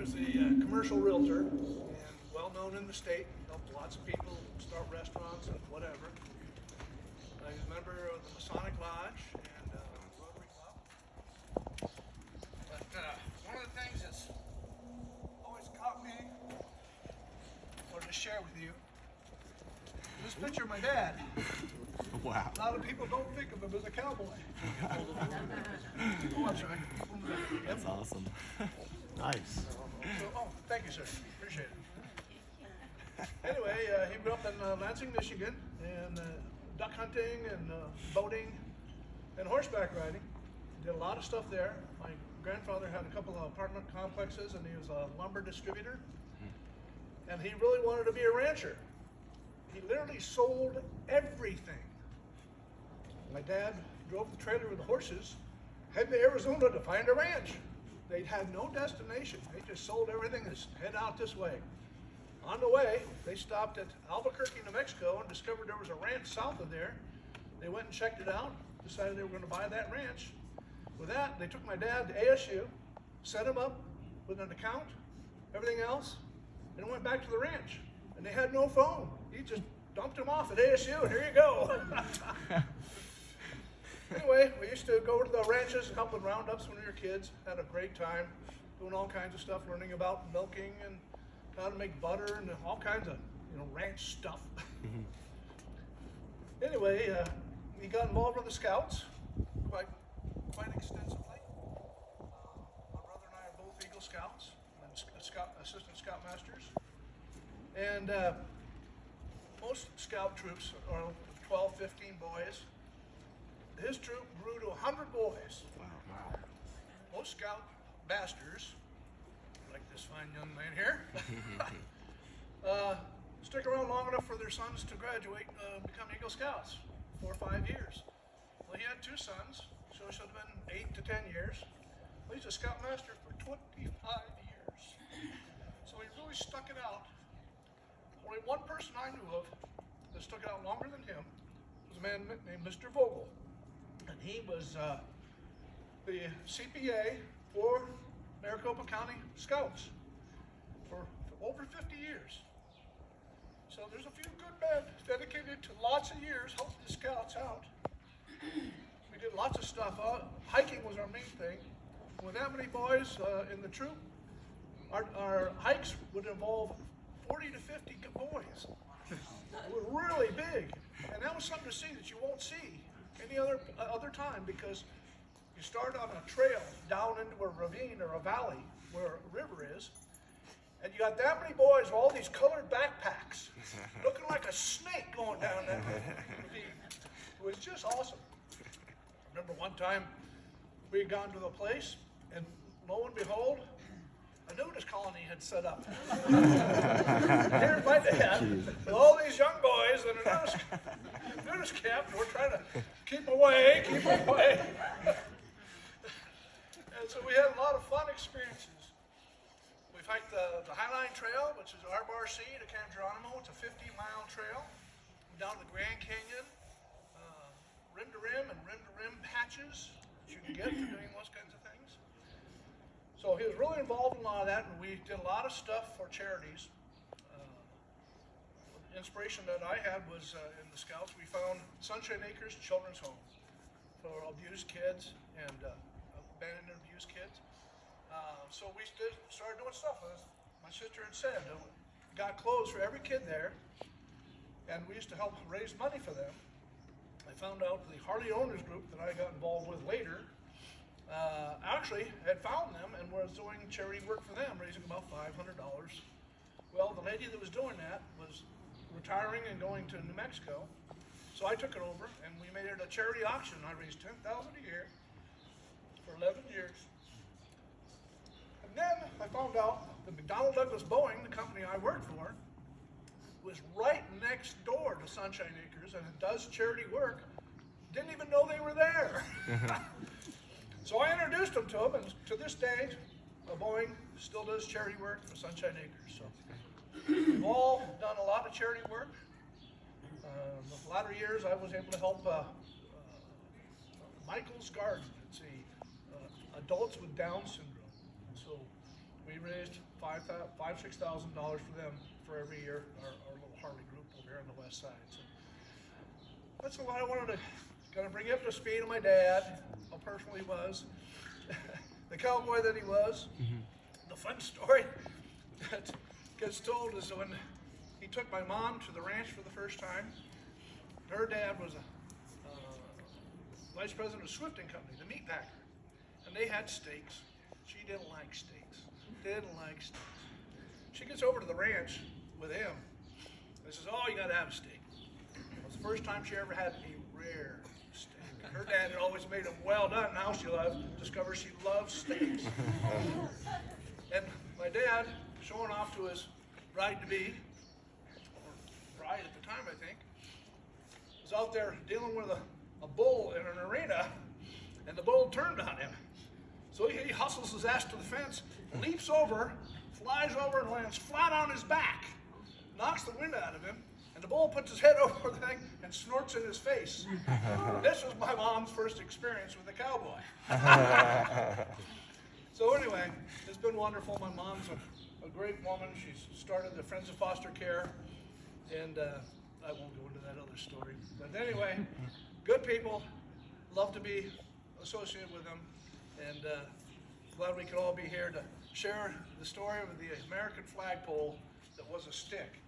was a commercial realtor and well known in the state. Helped lots of people start restaurants and whatever. I was a member of the Masonic Lodge and Rotary Club. But one of the things that's always caught me, or to share with you, this picture of my dad. Wow. A lot of people don't think of him as a cowboy. Oh, I'm sorry. That's awesome. Nice. Oh, thank you, sir. Appreciate it. Anyway, he grew up in Lansing, Michigan, and duck hunting and boating and horseback riding. Did a lot of stuff there. My grandfather had a couple of apartment complexes, and he was a lumber distributor. And he really wanted to be a rancher. He literally sold everything. My dad drove the trailer with the horses, head to Arizona to find a ranch. They had no destination. They just sold everything and head out this way. On the way, they stopped at Albuquerque, New Mexico, and discovered there was a ranch south of there. They went and checked it out, decided they were going to buy that ranch. With that, they took my dad to ASU, set him up with an account, everything else, and went back to the ranch. And they had no phone. He just dumped him off at ASU, and here you go. Anyway, we used to go to the ranches and help with roundups when we were kids. Had a great time doing all kinds of stuff, learning about milking and how to make butter and all kinds of, ranch stuff. Anyway, he got involved with the Scouts quite extensively. My brother and I are both Eagle Scouts and assistant Scoutmasters. And most Scout troops are 12, 15 boys. His troop grew to 100 boys. Wow. Most Scout masters, like this fine young man here, stick around long enough for their sons to graduate and become Eagle Scouts, 4 or 5 years. Well, he had 2 sons, so it should have been 8 to 10 years. Well, he's a Scoutmaster for 25 years. So he really stuck it out. Only one person I knew of that stuck it out longer than him was a man named Mr. Vogel. And he was the CPA for Maricopa County Scouts for over 50 years. So there's a few good men dedicated to lots of years helping the Scouts out. We did lots of stuff. Hiking was our main thing. With that many boys in the troop, our hikes would involve 40 to 50 boys. It was really big. And that was something to see that you won't see any other time, because you start on a trail down into a ravine or a valley where a river is, and you got that many boys with all these colored backpacks looking like a snake going down that ravine. It was just awesome. I remember one time we had gone to the place, and lo and behold, a nudist colony had set up. Here by dad, with all these young boys in a nudist camp, and we're trying to keep away. And so we had a lot of fun experiences. We've hiked the Highline Trail, which is RBRC to Camp Geronimo. It's a 50-mile trail down to the Grand Canyon, rim to rim and rim to rim patches that you can get for doing those kinds of things. So he was really involved in a lot of that, and we did a lot of stuff for charities. The inspiration that I had was in the Scouts, we found Sunshine Acres Children's Home for abused kids and abandoned and abused kids. So we started doing stuff, as my sister had said. Got clothes for every kid there, and we used to help raise money for them. I found out the Harley Owners group that I got involved with later actually had found them and was doing charity work for them, raising about $500. Well, the lady that was doing that was retiring and going to New Mexico, so I took it over and we made it a charity auction. I raised $10,000 a year for 11 years. And then I found out that McDonnell Douglas Boeing, the company I worked for, was right next door to Sunshine Acres and it does charity work. Didn't even know they were there. So I introduced them to them, and to this day, Boeing still does charity work for Sunshine Acres. So we've all done a lot of charity work. The latter years, I was able to help Michael's Garden. It's adults with Down syndrome. So We raised $6,000 for them for every year, our little Harley group over here on the west side. So that's what I wanted to kind of bring you up to speed on my dad, how personal he was, the cowboy that he was. The fun story that gets told is when he took my mom to the ranch for the first time. Her dad was a vice president of Swift and Company, the meat packer, and they had steaks. She didn't like steaks. She gets over to the ranch with him and says, "Oh, you gotta have a steak." It was the first time she ever had a rare steak. Her dad had always made them well done. Now she discovers she loves steaks. And my dad, showing off to his bride-to-be, or bride at the time, I think, was out there dealing with a bull in an arena, and the bull turned on him. So he hustles his ass to the fence, leaps over, flies over, and lands flat on his back, knocks the wind out of him, and the bull puts his head over the thing and snorts in his face. This was my mom's first experience with a cowboy. So anyway, it's been wonderful. My mom's a great woman. She's started the Friends of Foster Care, and I won't go into that other story. But anyway, good people, love to be associated with them, and glad we could all be here to share the story of the American flagpole that was a stick.